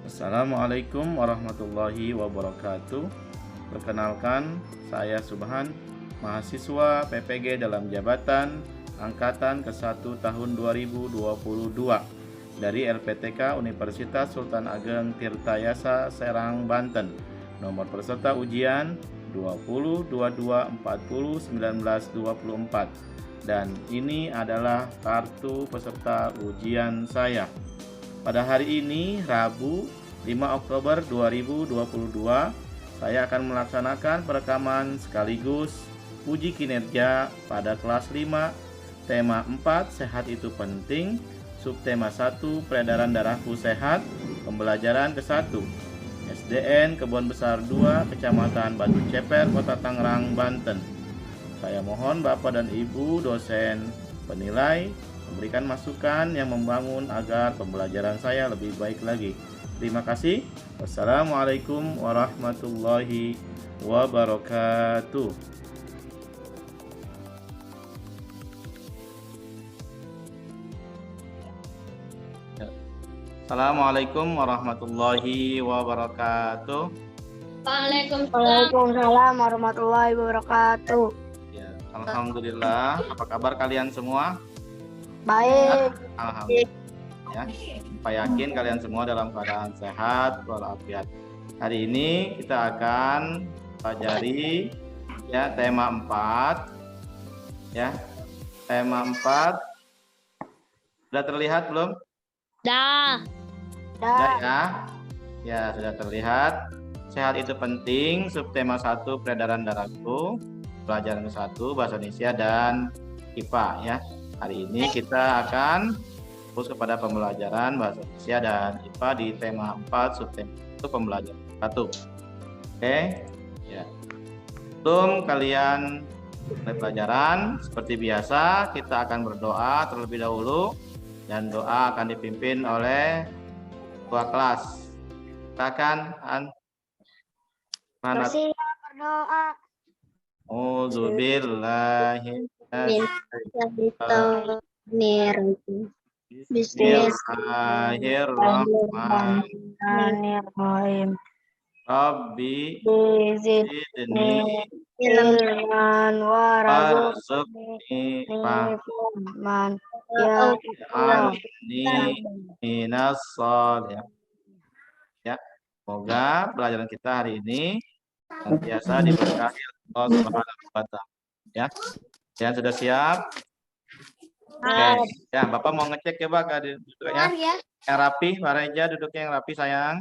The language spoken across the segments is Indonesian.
Assalamualaikum warahmatullahi wabarakatuh. Perkenalkan, saya Subhan, mahasiswa PPG dalam jabatan Angkatan ke-1 tahun 2022 dari LPTK Universitas Sultan Ageng Tirtayasa Serang, Banten. Nomor peserta ujian 20, 22, 40, 19, 24. Dan ini adalah kartu peserta ujian saya. Pada hari ini, Rabu 5 Oktober 2022, saya akan melaksanakan perekaman sekaligus uji kinerja pada kelas 5, tema 4, sehat itu penting, subtema 1, peredaran darahku sehat, pembelajaran ke-1, SDN Kebon Besar 2, Kecamatan Batu Ceper, Kota Tangerang, Banten. Saya mohon Bapak dan Ibu dosen penilai memberikan masukan yang membangun agar pembelajaran saya lebih baik lagi. Terima kasih. Wassalamualaikum warahmatullahi wabarakatuh. Assalamualaikum warahmatullahi wabarakatuh. Waalaikumsalam warahmatullahi wabarakatuh. Ya, alhamdulillah. Apa kabar kalian semua? Baik. Alhamdulillah. Ya, Pak yakin kalian semua dalam keadaan sehat walafiat. Hari ini kita akan pelajari ya tema 4. Ya. Tema 4. Sudah terlihat belum? Dah. Sudah ya. Ya, sudah terlihat. Sehat itu penting, subtema 1 peredaran darahku, pelajaran ke-1 bahasa Indonesia dan IPA ya. Hari ini kita akan fokus kepada pembelajaran bahasa Indonesia dan IPA di tema 4 subtema 1 pembelajaran 1. Oke. Ya. Sebelum kalian mulai pelajaran, seperti biasa kita akan berdoa terlebih dahulu dan doa akan dipimpin oleh ketua kelas. Silakan berdoa. Auzubillahi Bismillahirrahmanirrahim. Rabbi Zidni ilman warzuqni fahman ya minas sholihin. Ya, semoga pelajaran kita hari ini senantiasa diberkahi Allah Subhanahu wa Ta'ala. Ya, kalian sudah siap? Oke, ya Bapak mau ngecek ya Pak duduknya yang rapi, Pak Reja duduknya yang rapi sayang.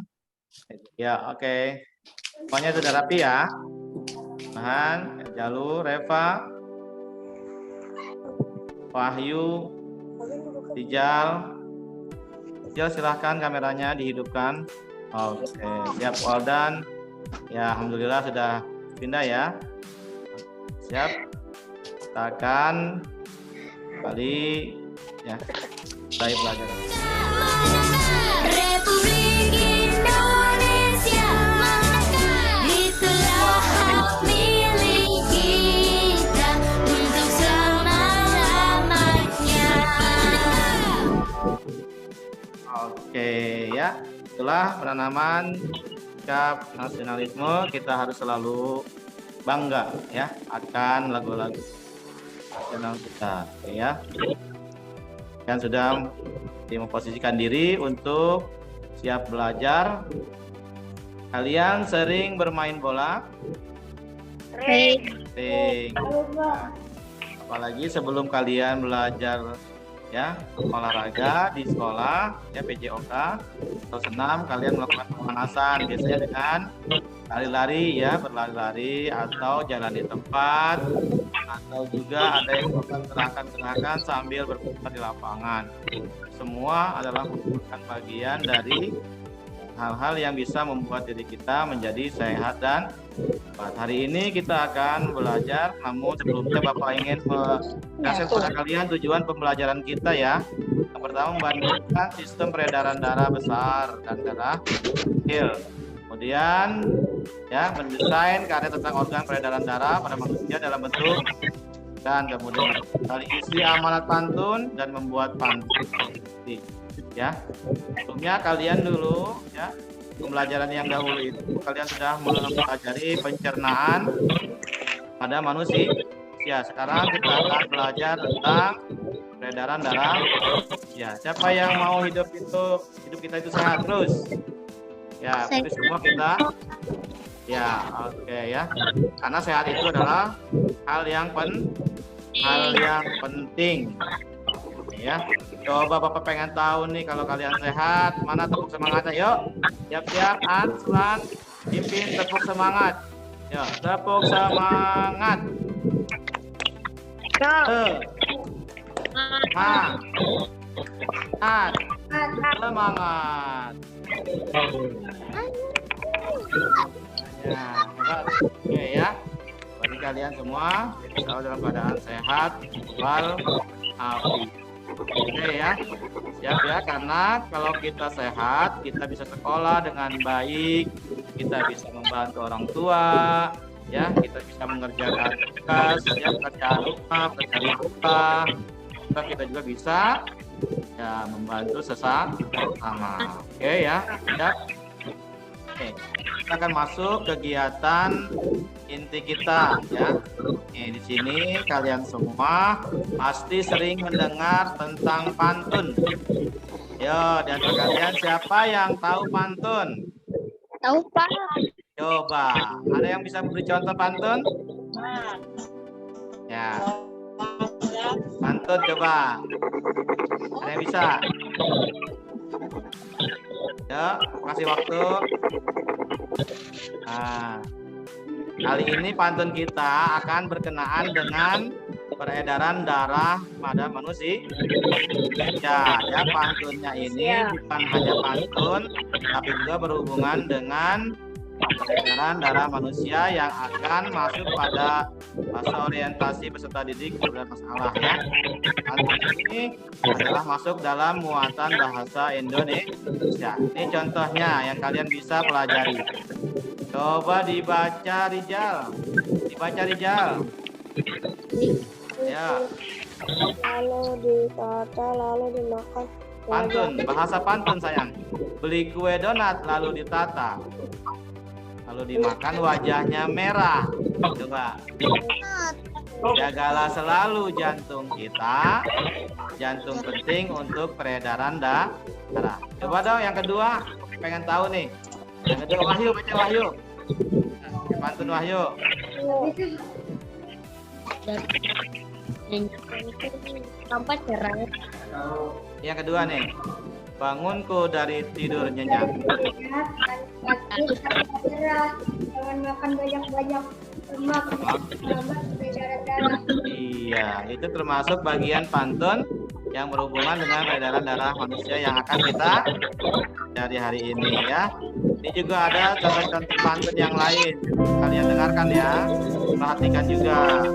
Ya, oke. Pokoknya sudah rapi ya. Tahan, Jalu, Reva, Wahyu, Rijal, silahkan kameranya dihidupkan. Oke, siap Waldan. Ya, alhamdulillah sudah pindah ya. Siap. Kita akan kembali ya. Mulai pelajaran. Republik Indonesia merdeka, itulah hak milik kita untuk selama-lamanya. Oke ya, itulah penanaman sikap nasionalisme. Kita harus selalu bangga ya akan lagu-lagu nasional kita. Oke ya. Kalian sudah memposisikan diri untuk siap belajar. Kalian sering bermain bola? Sering. Apalagi sebelum kalian belajar ya olahraga di sekolah ya PJOK atau senam, kalian melakukan pemanasan biasanya dengan lari-lari ya, berlari-lari atau jalan di tempat, atau juga ada yang melakukan gerakan-gerakan sambil berputar di lapangan. Semua adalah merupakan bagian dari hal-hal yang bisa membuat diri kita menjadi sehat dan kuat. Hari ini kita akan belajar, namun sebelumnya Bapak ingin menjelaskan kepada kalian tujuan pembelajaran kita ya. Yang pertama, membandingkan sistem peredaran darah besar dan darah kecil. Kemudian ya mendesain karya tentang organ peredaran darah pada manusia dalam bentuk, dan kemudian kali isi amanat pantun dan membuat pantun. ya. Sebelumnya kalian dulu ya, pembelajaran yang dahulu itu kalian sudah mempelajari pencernaan pada manusia. Sekarang kita akan belajar tentang peredaran darah. Ya, siapa yang mau hidup kita itu sehat terus? Ya, itu semua kita. Ya, oke ya. Karena sehat itu adalah hal yang penting. Ya. Coba Bapak pengen tahu nih kalau kalian sehat, mana tepuk semangatnya? Yuk. Siap-siap, Anslan, pimpin tepuk semangat. Yuk, tepuk semangat. Semangat. Ya, oke ya. Bagi kalian semua selalu dalam keadaan sehat walafiat. Oke ya. Siap ya, karena kalau kita sehat, kita bisa sekolah dengan baik, kita bisa membantu orang tua, ya, kita bisa mengerjakan tugas, ya, pekerjaan rumah, kita juga bisa ya membantu sesama. Oke ya, siap. Oke, kita akan masuk kegiatan inti kita ya. Di sini kalian semua pasti sering mendengar tentang pantun. Yo, di antara kalian siapa yang tahu pantun? Tahu Pak. Coba, ada yang bisa beri contoh pantun? Ya, pantun coba. Ada yang bisa? Ya, kasih waktu. Nah, kali ini pantun kita akan berkenaan dengan peredaran darah pada manusia. Ya, pantunnya ini bukan hanya pantun, tapi juga berhubungan dengan peredaran darah manusia yang akan masuk pada masa orientasi peserta didik beberapa masalah ya. Pantun ini adalah masuk dalam muatan bahasa Indonesia. Ini contohnya yang kalian bisa pelajari. Coba dibaca Rijal. Ya. Lalu ditata, lalu dimakan. Pantun, bahasa pantun sayang. Beli kue donat lalu ditata. Lalu dimakan wajahnya merah. Coba. Jagalah selalu jantung kita. Jantung penting untuk peredaran darah. Coba dong yang kedua. Pengen tahu nih. Yang kedua Wahyu, baca Wahyu. Pantun Wahyu. Tampak cerah. Yang kedua nih. Bangunku dari tidur nyenyak. Jangan makan banyak-banyak lemak. Iya, itu termasuk bagian pantun yang berhubungan dengan peredaran darah manusia yang akan kita dari hari ini ya. Ini juga ada contoh-contoh pantun yang lain. Kalian dengarkan ya, perhatikan juga.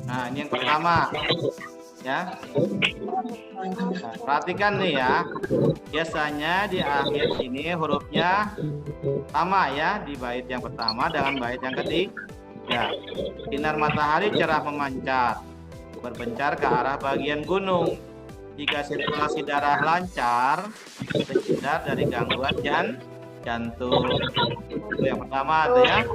Nah, ini yang pertama ya. Nah, perhatikan nih ya. Biasanya di akhir ini hurufnya sama ya, di bait yang pertama dengan bait yang ketiga. Sinar matahari cerah memancar, berpencar ke arah bagian gunung. Jika sirkulasi darah lancar, terhindar dari gangguan jantung. Itu yang pertama tuh ya.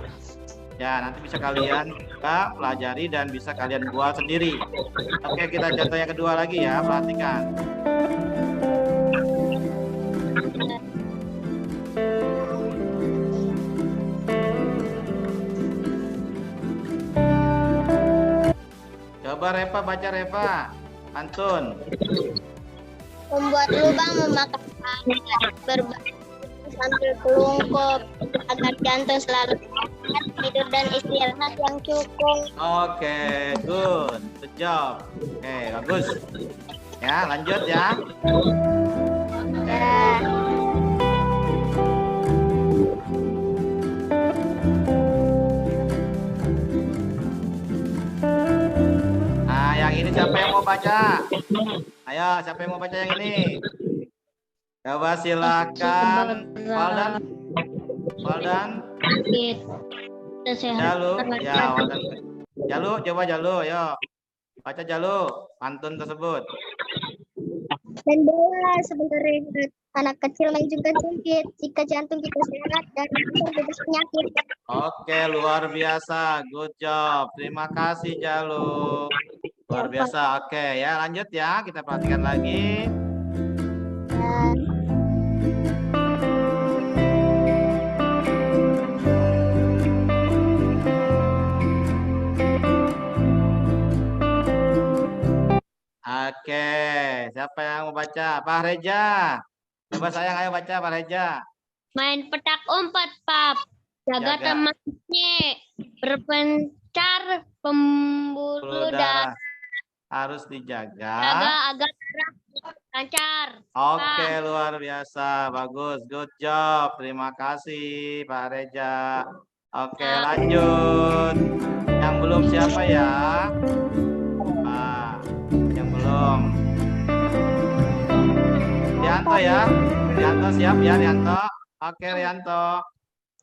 Ya, nanti bisa kalian juga pelajari dan bisa kalian buat sendiri. Oke, kita contoh yang kedua lagi ya, perhatikan. Coba Reva, baca Reva. Pantun. Membuat lubang memakan air, berbagi sambil kelungkup agar jantung selalu sehat, tidur dan istirahat yang cukup. Oke, good job. Oke, bagus. Ya, lanjut ya. Ya. Nah, yang ini baca? Ayo, siapa yang mau baca yang ini? Coba silakan. Waldan. Waldan. Jalu. Ya, Waldan. Jalu, coba Jalu. Ayo. Baca Jalu. Pantun tersebut. Dan bola sebenarnya anak kecil main jungkit-jungkit. Jika jantung kita sehat dan kita bebas penyakit. Oke, luar biasa. Good job. Terima kasih Jalu. Luar biasa. Oke, ya lanjut ya. Kita perhatikan lagi. Oke, siapa yang mau baca? Pak Reja. Coba sayang, ayo baca Pak Reja. Main petak umpet, Pap. Jaga Jaga. temannya. Berpencar pembuluh darah. Harus dijaga. Jaga agar darah lancar. Oke, luar biasa. Bagus. Good job. Terima kasih Pak Reja. Oke, lanjut. Yang belum siapa ya? Yang belum. Rianto ya. Rianto siap ya, Rianto. Oke, Rianto.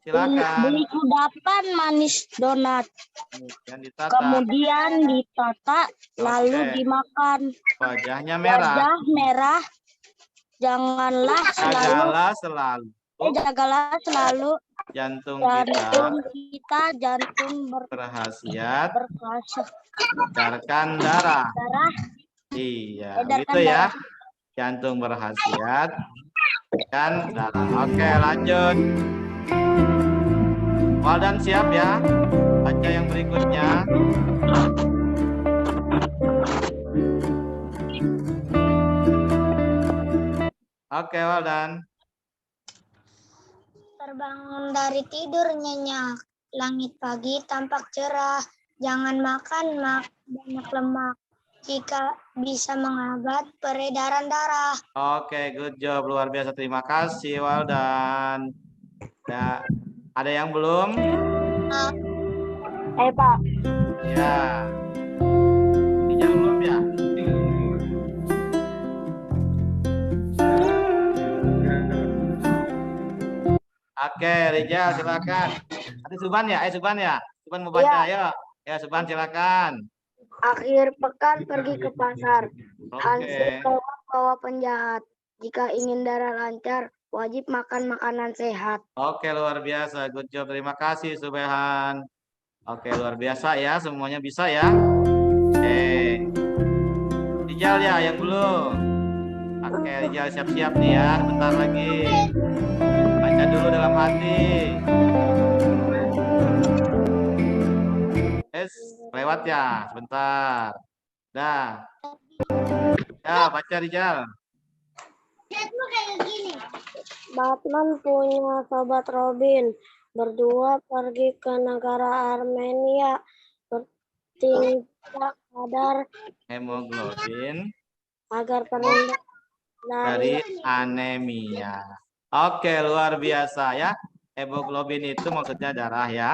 Silakan. Beli kudapan manis donat, Kemudian ditata. kemudian ditata, lalu Oke. dimakan. Wajahnya merah. Wajah merah, janganlah selalu, Jagalah selalu jagalah selalu jantung jantung berhasiat berkasih edarkan darah. darah. Iya, Edarkan begitu ya. darah. Jantung berhasiat kan darah. Oke, lanjut. Waldan siap ya. Baca yang berikutnya. Oke, Waldan. Terbangun dari tidur nyenyak. Langit pagi tampak cerah. Jangan makan banyak lemak. Jika bisa menghambat peredaran darah. Oke, good job. Luar biasa. Terima kasih, Waldan. Ya, ada yang belum? Pak. Ya. Ini belum ya? Oke, Rijal silakan. Nanti Suban ya? Suban ya? Suban mau baca, ayo. Ya, Suban silakan. Akhir pekan pergi ke pasar. Oke. Bawa penjahat. Jika ingin darah lancar, wajib makan makanan sehat. Oke, luar biasa. Good job. Terima kasih, Subehan. Oke, luar biasa ya. Semuanya bisa ya. Oke. Rijal ya, yang belum. Oke, Rijal siap-siap nih ya. Bentar lagi. Baca dulu dalam hati. Lewat ya. Sebentar. Dah. Ya, baca Rijal. Batman punya sobat Robin. Berdua pergi ke negara Armenia. Bertindak kadar Hemoglobin agar terhindar dari anemia. Oke, luar biasa ya. Hemoglobin itu maksudnya darah ya,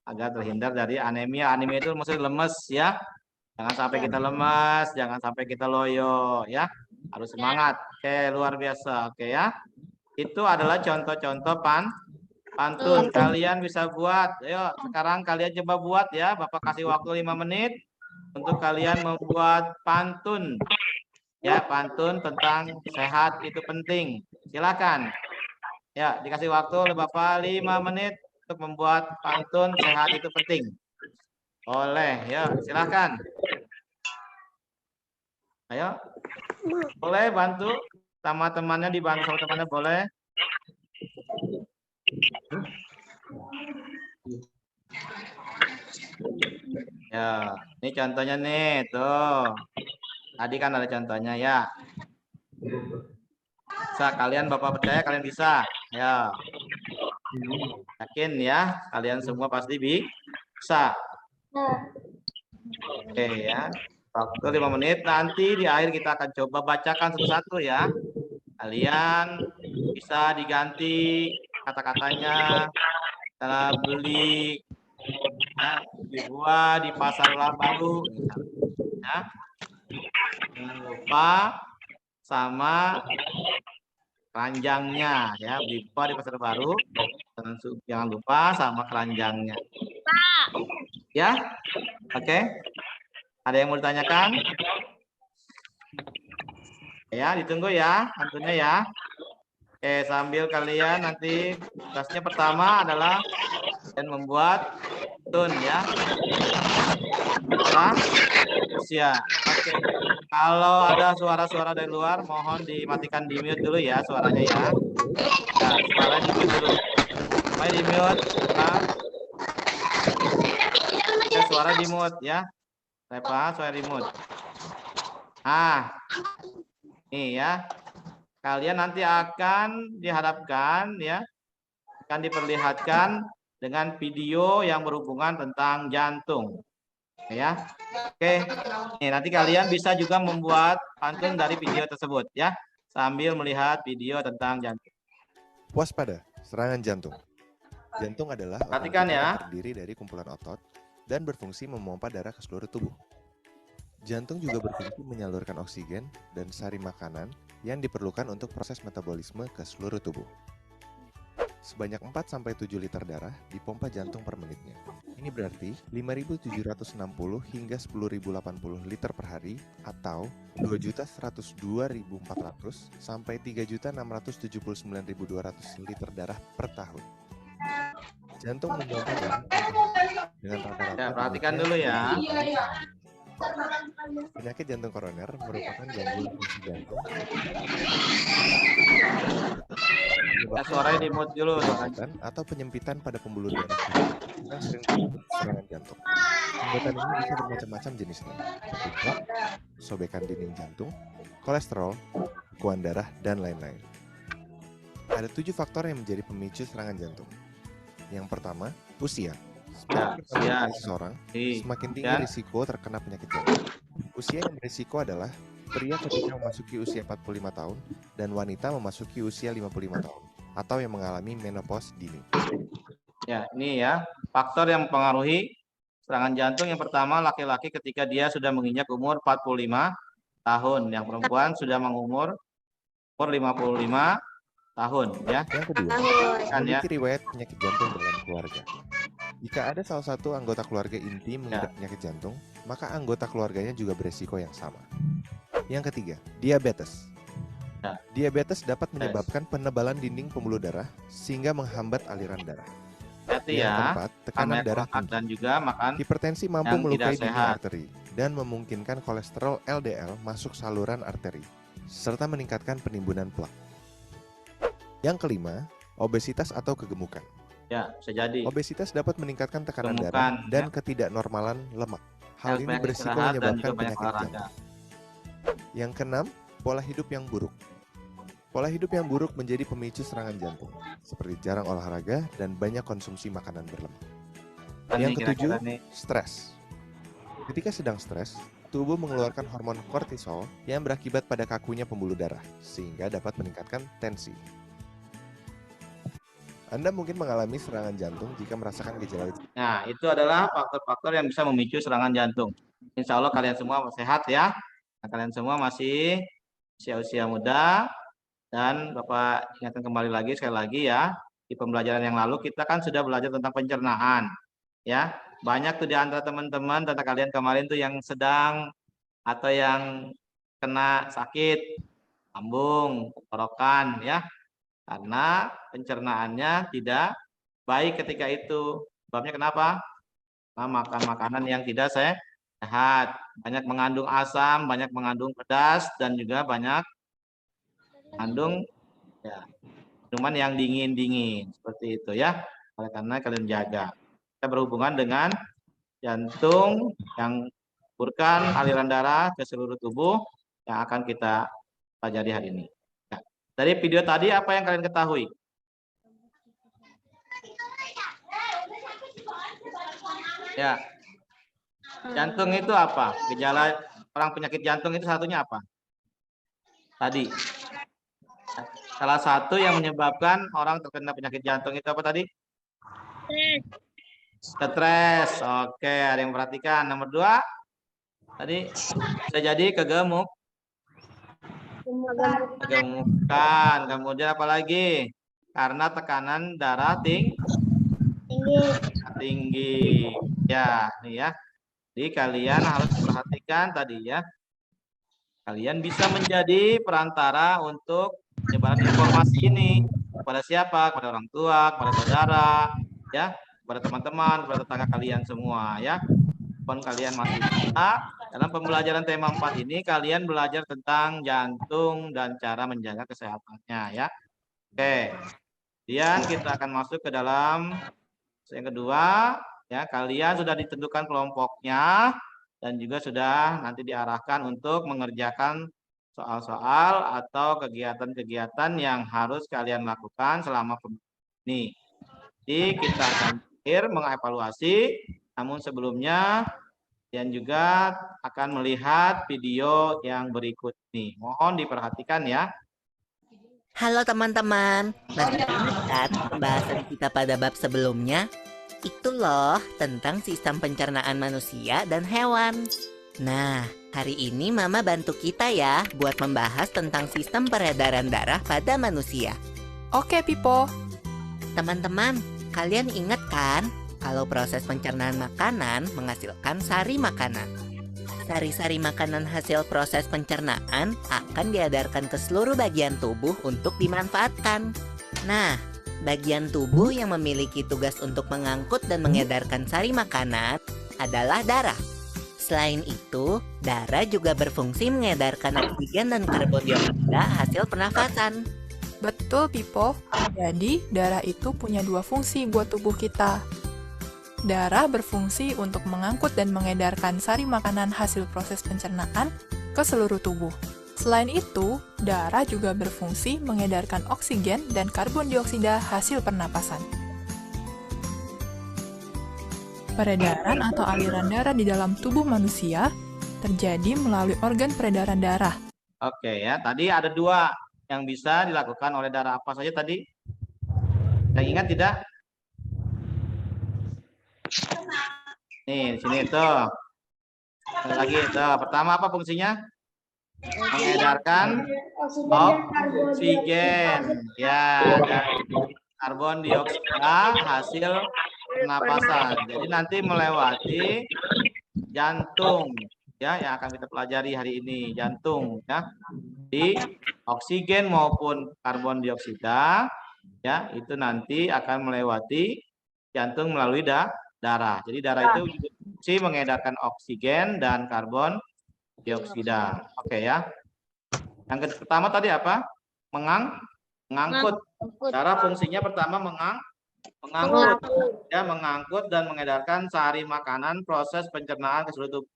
agar terhindar dari anemia. Anemia itu maksudnya lemes ya. Jangan sampai kita lemas, jangan sampai kita loyo ya. Harus semangat. Oke, luar biasa. Oke ya. Itu adalah contoh-contoh pantun. Kalian bisa buat. Ayo, sekarang kalian coba buat ya. Bapak kasih waktu 5 menit untuk kalian membuat pantun. Ya, pantun tentang sehat itu penting. Silakan. Ya, dikasih waktu oleh Bapak 5 menit untuk membuat pantun sehat itu penting. Boleh, ya, silakan. Ayo. Boleh bantu sama temannya, dibantu sama temannya boleh. Ya, ini contohnya nih, tuh. Tadi kan ada contohnya ya. Bisa kalian, Bapak percaya kalian bisa. Ya. Yakin ya, kalian semua pasti bisa. Oke ya. Waktu 5 menit, nanti di akhir kita akan coba bacakan satu-satu ya. Kalian bisa diganti kata-katanya, cara beli ya, di buah di pasar baru ya. lupa sama keranjangnya ya, Bipa di Pasar Baru. Jangan lupa sama keranjangnya. Ya, oke. Ada yang mau ditanyakan? Ya, ditunggu ya, tentunya ya. Oke, sambil kalian nanti tugasnya pertama adalah kalian membuat tun ya. Usia. Oke. Kalau ada suara-suara dari luar, mohon dimatikan di mute dulu ya suaranya ya. Ya, suara di mute dulu. Supaya di mute. Nah. Ya, suara di mute ya. Repa, suara di mute. Nih ya. Kalian nanti akan dihadapkan ya. Akan diperlihatkan dengan video yang berhubungan tentang jantung. Ya. Oke. Nih, nanti kalian bisa juga membuat pantun dari video tersebut ya. Sambil melihat video tentang jantung. Waspada, serangan jantung. Jantung adalah organ Perhatikan vital ya. yang terdiri dari kumpulan otot dan berfungsi memompa darah ke seluruh tubuh. Jantung juga berfungsi menyalurkan oksigen dan sari makanan yang diperlukan untuk proses metabolisme ke seluruh tubuh. Sebanyak 4-7 liter darah dipompa jantung per menitnya. Ini berarti 5.760 hingga 10.080 liter per hari atau 2.102.400 sampai 3.679.200 liter darah per tahun. Jantung memompa darah dengan rata-rata. Ya, perhatikan dulu ya. Penyakit jantung koroner merupakan gangguan fungsi jantung. Ya, suaranya di mute dulu. Atau penyempitan pada pembuluh darah yang sering disebut serangan jantung. Hambatan ini bisa bermacam-macam jenisnya, seperti shock, sobekan dinding jantung, kolesterol, bekuan darah, dan lain-lain. Ada 7 faktor yang menjadi pemicu serangan jantung. Yang pertama, usia. Semakin bertambah seseorang, semakin tinggi risiko terkena penyakit jantung. Usia yang berisiko adalah pria ketika memasuki usia 45 tahun dan wanita memasuki usia 55 tahun atau yang mengalami menopause dini. Ya, ini ya, faktor yang mempengaruhi serangan jantung. Yang pertama, laki-laki ketika dia sudah menginjak umur 45 tahun, yang perempuan sudah mengumur 55 tahun ya. Yang kedua, Kan ya. memiliki riwayat penyakit jantung dalam keluarga. Jika ada salah satu anggota keluarga inti mengidap penyakit jantung, maka anggota keluarganya juga beresiko yang sama. Yang ketiga, diabetes. Diabetes dapat menyebabkan penebalan dinding pembuluh darah sehingga menghambat aliran darah. Hati Yang ya. keempat, tekanan darah tinggi. Dan juga makan Hipertensi mampu yang melukai tidak dinding sehat. arteri dan memungkinkan kolesterol LDL masuk saluran arteri, serta meningkatkan penimbunan plak. Yang kelima, obesitas atau kegemukan. Ya, bisa jadi. Obesitas dapat meningkatkan tekanan Kegemukan, darah dan ya. ketidaknormalan lemak. Hal ini Banyak berisiko istirahat dan menyebabkan juga banyak penyakit olahraga. jantung. Yang keenam, pola hidup yang buruk. Pola hidup yang buruk menjadi pemicu serangan jantung, seperti jarang olahraga dan banyak konsumsi makanan berlemak. Yang ketujuh, stres. Ketika sedang stres, tubuh mengeluarkan hormon kortisol yang berakibat pada kakunya pembuluh darah, sehingga dapat meningkatkan tensi. Anda mungkin mengalami serangan jantung jika merasakan gejala. Nah, itu adalah faktor-faktor yang bisa memicu serangan jantung. Insya Allah kalian semua sehat ya. Nah, kalian semua masih usia-usia muda. Dan Bapak ingatkan kembali lagi sekali lagi ya. Di pembelajaran yang lalu kita kan sudah belajar tentang pencernaan. Ya, banyak tuh di antara teman-teman tentang kalian kemarin tuh yang sedang atau yang kena sakit lambung, tenggorokan ya. Karena pencernaannya tidak baik ketika itu. Sebabnya kenapa? Nah, makan makanan yang tidak sehat. Banyak mengandung asam, banyak mengandung pedas, dan juga banyak mengandung ya, minuman yang dingin-dingin. Seperti itu ya. Oleh karena kalian jaga. Kita berhubungan dengan jantung yang mengaturkan aliran darah ke seluruh tubuh yang akan kita pelajari hari ini. Dari video tadi apa yang kalian ketahui? Ya. Jantung itu apa? Gejala orang penyakit jantung itu satunya apa? Tadi. Salah satu yang menyebabkan orang terkena penyakit jantung itu apa tadi? Stres. Oke, ada yang perhatikan. Nomor 2. Tadi bisa jadi Kegemukan. Kemudian apa lagi? Karena tekanan darah tinggi. Ya, nih ya. Jadi kalian harus perhatikan tadi ya. Kalian bisa menjadi perantara untuk penyebaran informasi ini kepada siapa? Kepada orang tua, kepada saudara, ya, kepada teman-teman, kepada tetangga kalian semua ya. Walaupun kalian masih bisa, dalam pembelajaran tema 4 ini kalian belajar tentang jantung dan cara menjaga kesehatannya ya. Oke. Kemudian kita akan masuk ke dalam yang kedua ya. Kalian sudah ditentukan kelompoknya dan juga sudah nanti diarahkan untuk mengerjakan soal-soal atau kegiatan-kegiatan yang harus kalian lakukan selama ini. Jadi kita akan mengevaluasi, namun sebelumnya dan juga akan melihat video yang berikut ini. Mohon diperhatikan ya. Halo teman-teman, masih ingat pembahasan kita pada bab sebelumnya? Itu loh tentang sistem pencernaan manusia dan hewan. Nah, hari ini Mama bantu kita ya buat membahas tentang sistem peredaran darah pada manusia. Oke, Pipo. Teman-teman, kalian ingat kan kalau proses pencernaan makanan menghasilkan sari makanan? Sari-sari makanan hasil proses pencernaan akan diedarkan ke seluruh bagian tubuh untuk dimanfaatkan. Nah, bagian tubuh yang memiliki tugas untuk mengangkut dan mengedarkan sari makanan adalah darah. Selain itu, darah juga berfungsi mengedarkan oksigen dan karbon dioksida hasil pernafasan. Betul, Pipo. Jadi, darah itu punya dua fungsi buat tubuh kita. Darah berfungsi untuk mengangkut dan mengedarkan sari makanan hasil proses pencernaan ke seluruh tubuh. Selain itu, darah juga berfungsi mengedarkan oksigen dan karbon dioksida hasil pernapasan. Peredaran atau aliran darah di dalam tubuh manusia terjadi melalui organ peredaran darah. Oke ya, tadi ada dua yang bisa dilakukan oleh darah. Apa saja tadi? Yang ingat tidak? Nih, di sini tuh. Lagi tuh. Pertama apa fungsinya? Mengedarkan oksigen. Ya, dan karbon dioksida hasil pernapasan. Jadi nanti melewati jantung ya yang akan kita pelajari hari ini, jantung ya. Di oksigen maupun karbon dioksida ya, itu nanti akan melewati jantung melalui darah. Jadi darah itu fungsi mengedarkan oksigen dan karbon dioksida. Oke ya. Yang pertama tadi apa? Mengangkut. Darah fungsinya pertama mengangkut. Ya, mengangkut dan mengedarkan sari makanan proses pencernaan ke seluruh tubuh.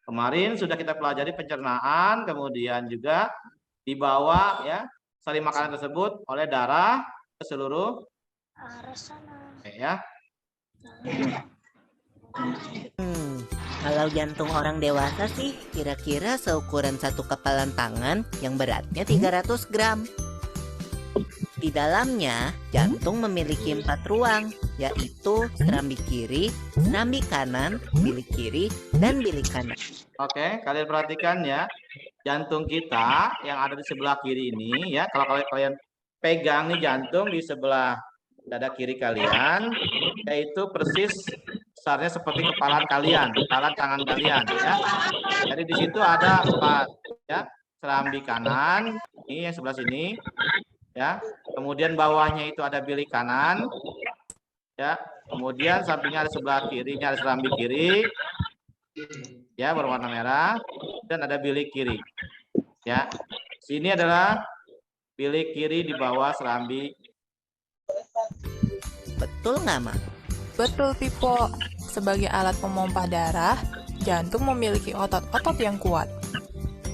Kemarin sudah kita pelajari pencernaan, kemudian juga dibawa ya sari makanan tersebut oleh darah ke seluruh ya. Kalau jantung orang dewasa sih kira-kira seukuran satu kepalan tangan yang beratnya 300 gram. Di dalamnya, jantung memiliki 4 ruang, yaitu serambi kiri, serambi kanan, bilik kiri, dan bilik kanan. Oke, kalian perhatikan ya. Jantung kita yang ada di sebelah kiri ini ya, kalau kalian pegang nih jantung di sebelah dada kiri kalian, yaitu persis besarnya seperti kepala kalian, kepala tangan kalian ya. Jadi di situ ada 4 ya, serambi kanan, ini yang sebelah sini ya. Kemudian bawahnya itu ada bilik kanan ya. Kemudian sampingnya ada sebelah kirinya ada serambi kiri ya berwarna merah dan ada bilik kiri ya. Sini adalah bilik kiri di bawah serambi. Betul nggak, Ma? Betul, Pipo. Sebagai alat pemompa darah, jantung memiliki otot-otot yang kuat.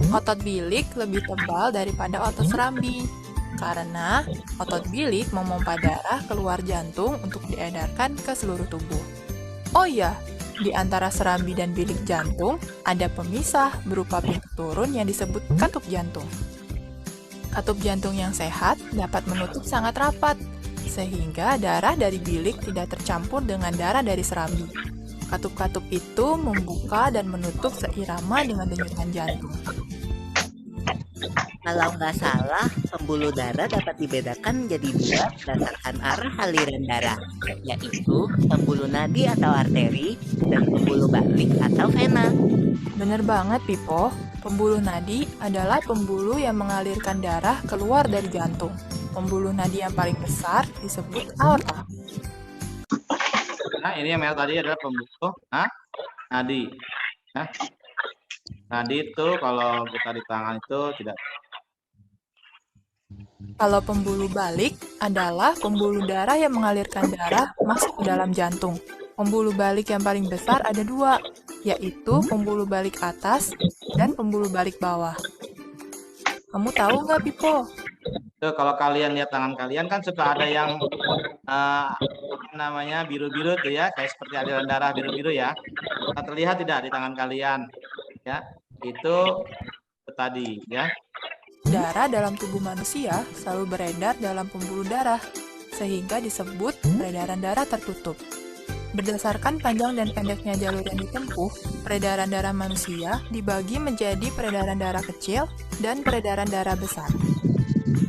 Otot bilik lebih tebal daripada otot serambi, karena otot bilik memompa darah keluar jantung untuk diedarkan ke seluruh tubuh. Oh iya, di antara serambi dan bilik jantung ada pemisah berupa pintu turun yang disebut katup jantung. Katup jantung yang sehat dapat menutup sangat rapat, sehingga darah dari bilik tidak tercampur dengan darah dari serambi. Katup-katup itu membuka dan menutup seirama dengan denyutan jantung. Kalau nggak salah, pembuluh darah dapat dibedakan jadi dua berdasarkan arah aliran darah, yaitu pembuluh nadi atau arteri dan pembuluh balik atau vena. Bener banget, Pipo. Pembuluh nadi adalah pembuluh yang mengalirkan darah keluar dari jantung. Pembuluh nadi yang paling besar disebut aorta. Nah, ini yang merah tadi adalah pembuluh nadi. Nah, nadi itu kalau kita di tangan itu tidak. Kalau pembuluh balik adalah pembuluh darah yang mengalirkan darah masuk ke dalam jantung. Pembuluh balik yang paling besar ada dua, yaitu pembuluh balik atas dan pembuluh balik bawah. Kamu tahu nggak, Pipo? Tuh, kalau kalian lihat tangan kalian kan suka ada yang namanya biru-biru tuh ya, kayak seperti aliran darah biru-biru ya. Nah, terlihat tidak di tangan kalian? Ya, itu tadi ya. Darah dalam tubuh manusia selalu beredar dalam pembuluh darah, sehingga disebut peredaran darah tertutup. Berdasarkan panjang dan pendeknya jalur yang ditempuh, peredaran darah manusia dibagi menjadi peredaran darah kecil dan peredaran darah besar.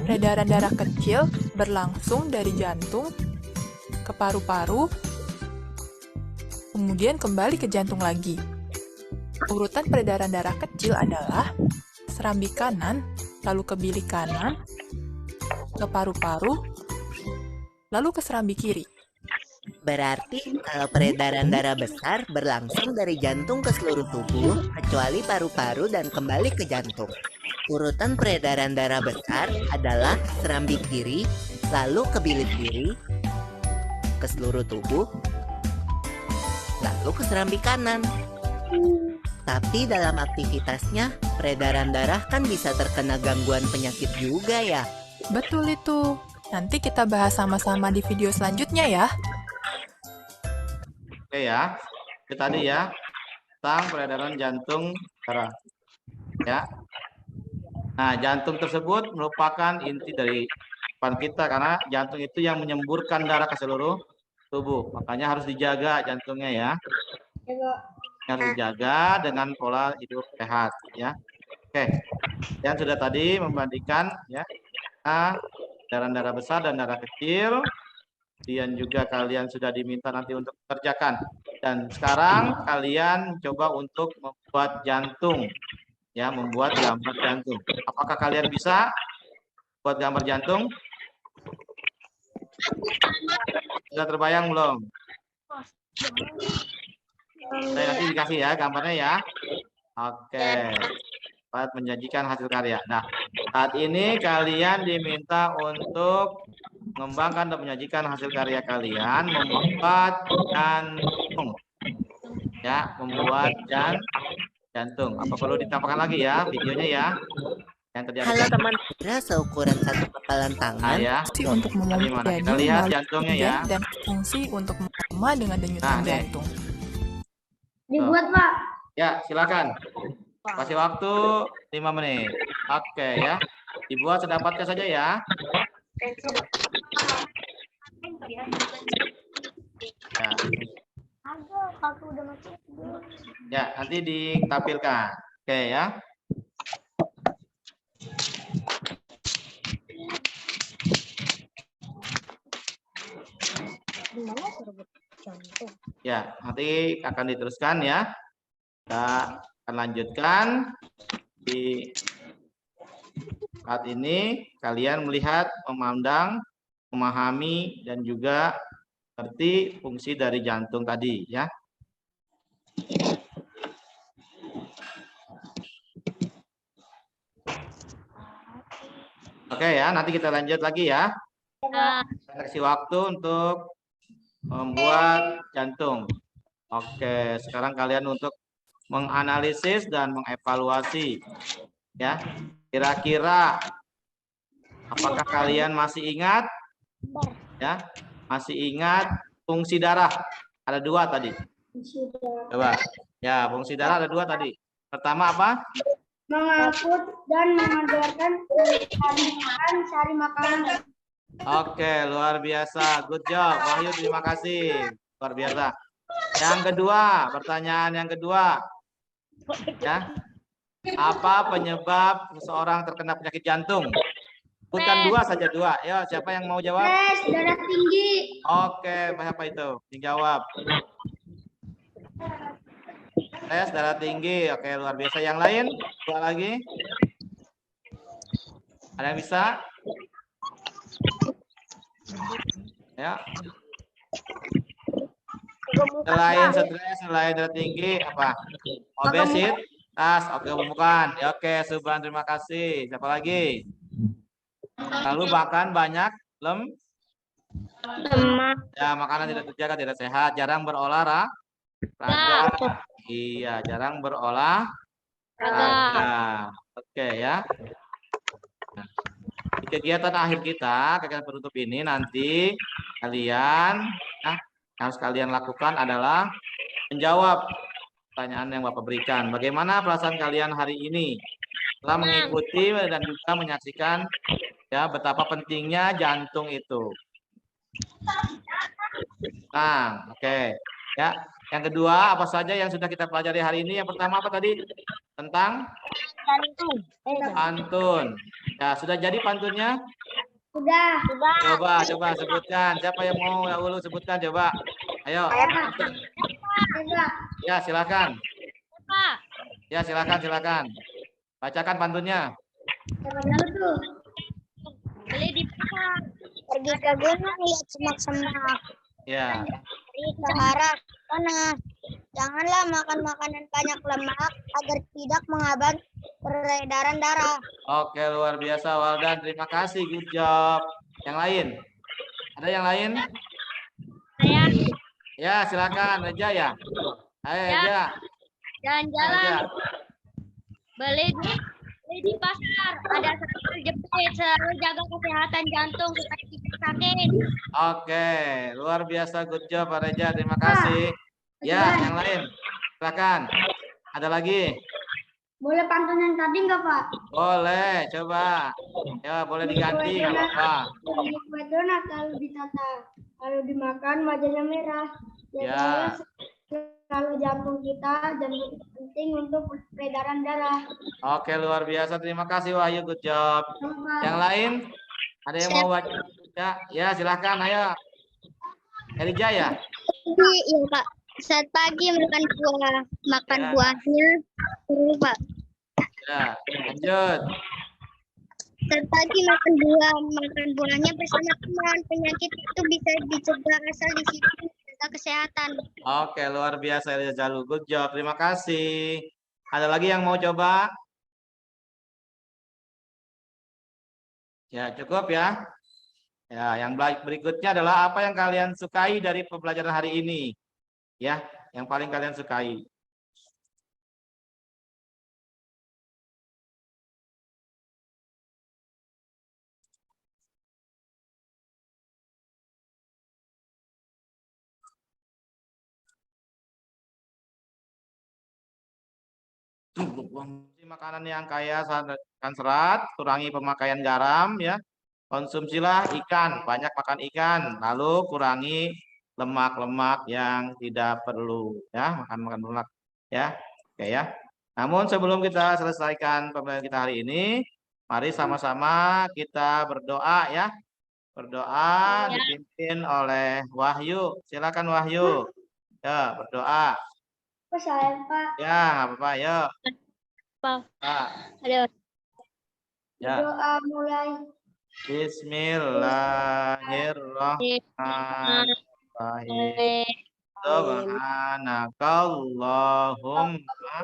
Peredaran darah kecil berlangsung dari jantung ke paru-paru, kemudian kembali ke jantung lagi. Urutan peredaran darah kecil adalah serambi kanan, lalu ke bilik kanan, ke paru-paru, lalu ke serambi kiri. Berarti kalau peredaran darah besar berlangsung dari jantung ke seluruh tubuh, kecuali paru-paru dan kembali ke jantung. Urutan peredaran darah besar adalah serambi kiri, lalu ke bilik kiri, ke seluruh tubuh, lalu ke serambi kanan. Tapi dalam aktivitasnya, peredaran darah kan bisa terkena gangguan penyakit juga ya. Betul itu. Nanti kita bahas sama-sama di video selanjutnya ya. Oke ya. Itu tadi ya tentang peredaran jantung darah. Ya. Nah, jantung tersebut merupakan inti dari kehidupan kita karena jantung itu yang menyemburkan darah ke seluruh tubuh. Makanya harus dijaga jantungnya ya. Harus dijaga dengan pola hidup sehat ya. Oke. Dan sudah tadi membandingkan ya darah besar dan darah kecil. Kemudian juga kalian sudah diminta nanti untuk kerjakan. Dan sekarang kalian coba untuk membuat jantung ya, membuat gambar jantung. Apakah kalian bisa buat gambar jantung? Sudah terbayang belum? Saya nanti dikasih ya gambarnya ya. Oke. Dapat menjanjikan hasil karya. Nah, saat ini kalian diminta untuk mengembangkan dan menyajikan hasil karya kalian, membuat jantung. Ya, membuat jantung. Apa perlu ditampilkan lagi ya videonya ya? Yang terjadi. Halo teman, kira seukuran satu kepalan tangan. Ya. Fungsi untuk memompa Kita lihat melalui jantungnya ya. dan fungsi untuk memompa dengan denyutan jantung. Dibuat, Pak. Ya, silakan. Kasih waktu 5 menit. Oke ya. Dibuat sedapatnya saja ya. Ya. Ya, nanti ditampilkan. Oke ya. Ya, nanti akan diteruskan ya. Kita akan lanjutkan di saat ini kalian melihat, memandang, memahami dan juga mengerti fungsi dari jantung tadi ya. Oke ya, nanti kita lanjut lagi ya. Kita kasih waktu untuk membuat jantung. Oke, sekarang kalian untuk menganalisis dan mengevaluasi ya. Kira-kira apakah kalian masih ingat ya? Masih ingat fungsi darah? Ada 2 tadi. Coba. Ya, fungsi darah ada 2 tadi. Pertama apa? Mengangkut dan mengedarkan sari makanan. Oke, luar biasa. Good job. Wahyu, terima kasih. Luar biasa. Yang kedua, pertanyaan yang kedua. Ya. Apa penyebab seseorang terkena penyakit jantung? Bukan dua saja, dua. Ya, siapa yang mau jawab? Stres, darah tinggi. Oke, siapa itu? Yang jawab. Stres, darah tinggi. Oke, luar biasa. Yang lain? Dua lagi. Ada yang bisa? Ya. Selain stres, selain darah tinggi, apa? Obesitas. Oke, bukan. Ya, oke, Subhan, terima kasih. Siapa lagi? Lalu makan banyak lemak. Ya, makanan tidak terjaga, tidak sehat, jarang berolahraga. Iya, jarang berolahraga. Oke ya. Nah, di kegiatan akhir kita, kegiatan penutup ini nanti kalian yang harus kalian lakukan adalah menjawab pertanyaan yang Bapak berikan. Bagaimana perasaan kalian hari ini setelah mengikuti dan juga menyaksikan ya betapa pentingnya jantung itu. Nah, oke. Ya, yang kedua apa saja yang sudah kita pelajari hari ini? Yang pertama apa tadi? Tentang pantun. Ya, sudah jadi pantunnya? Sudah. Coba sebutkan. Siapa yang mau dahulu sebutkan coba? Ayo. Ya, silakan. Ya, silakan. Bacakan pantunnya. Pergi ke gunung lihat semak-semak. Ya. Pergi ke arah sana. Janganlah makan makanan banyak lemak agar tidak menghambat peredaran darah. Oke, luar biasa Waldan. Terima kasih. Good job. Yang lain? Ada yang lain? Saya Ya, silakan Reja ya. Ayo Reja. jalan-jalan beli di pasar. Ada satu jepit, selalu jaga kesehatan jantung supaya tidak sakit. Oke, luar biasa. Good job Pak Reja. Terima kasih. Ya, yang lain. Silakan. Ada lagi? Boleh pantun yang tadi nggak, Pak? Boleh, coba. Ya, boleh diganti nggak apa-apa. Kue donat kalau ditata, kalau dimakan wajahnya merah. Ya. Kalau jantung kita penting untuk peredaran darah. Oke, luar biasa. Terima kasih Wahyu. Good job. Yang lain? Ada yang mau baca? Ya, silakan. Ayo. Elija ya? Iya Pak. Saat pagi makan Ya. buahnya, Pak. Ya, lanjut. Saat pagi makan buahnya bersama teman. Penyakit itu bisa dicegah asal disiplin jaga kesehatan. Oke, luar biasa Elija Jalu. Good job. Terima kasih. Ada lagi yang mau coba? Ya, cukup ya. Ya, yang berikutnya adalah apa yang kalian sukai dari pembelajaran hari ini? Ya, yang paling kalian sukai. Makanan yang kaya akan serat, kurangi pemakaian garam ya. Konsumsilah ikan, banyak makan ikan, lalu kurangi lemak-lemak yang tidak perlu ya, makan lemak ya. Oke ya. Namun sebelum kita selesaikan pembelajaran kita hari ini, mari sama-sama kita berdoa ya. Berdoa dipimpin oleh Wahyu. Silakan Wahyu. Ya, berdoa. Apa sayang, Pak? Ya, nggak apa-apa, yuk. Pak. Ah, Aduh. ya. Doa mulai. Bismillahirrahmanirrahim. Subhanakallahumma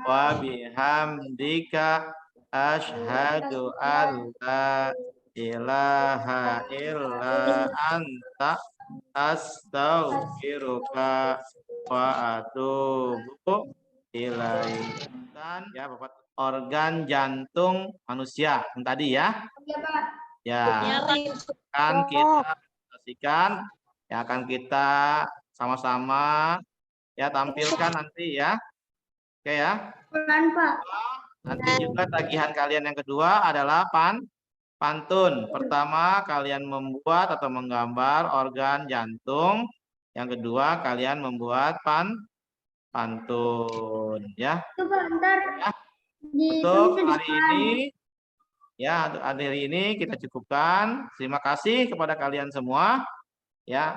wa bihamdika asyhadu an la ilaha illa anta astaghfiruka wa atubu ilaik. Ya, Bapak, organ jantung manusia yang tadi ya. Iya, Pak. Ya, akan kita saksikan, yang akan kita sama-sama ya tampilkan nanti ya. Oke ya. Pelan, Pak. Nanti juga tagihan kalian yang kedua adalah pantun. Pertama, kalian membuat atau menggambar organ jantung. Yang kedua, kalian membuat pantun ya. Itu, Pak, ntar. Untuk hari ini, ya, untuk hari ini kita cukupkan. Terima kasih kepada kalian semua. Ya,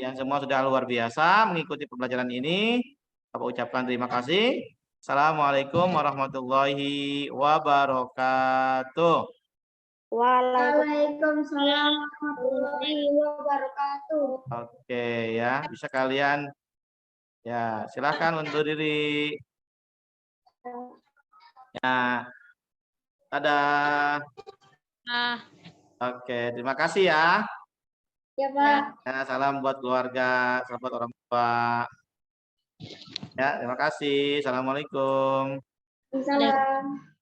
yang semua sudah luar biasa mengikuti pembelajaran ini. Aku ucapkan terima kasih. Assalamualaikum warahmatullahi wabarakatuh. Waalaikumsalam warahmatullahi wabarakatuh. Oke ya, bisa kalian ya silahkan undur diri. Ya, dadah. Oke, terima kasih ya. Ya, Pak. Ya, salam buat keluarga, salam buat orang tua. Ya, terima kasih. Assalamualaikum. Salam.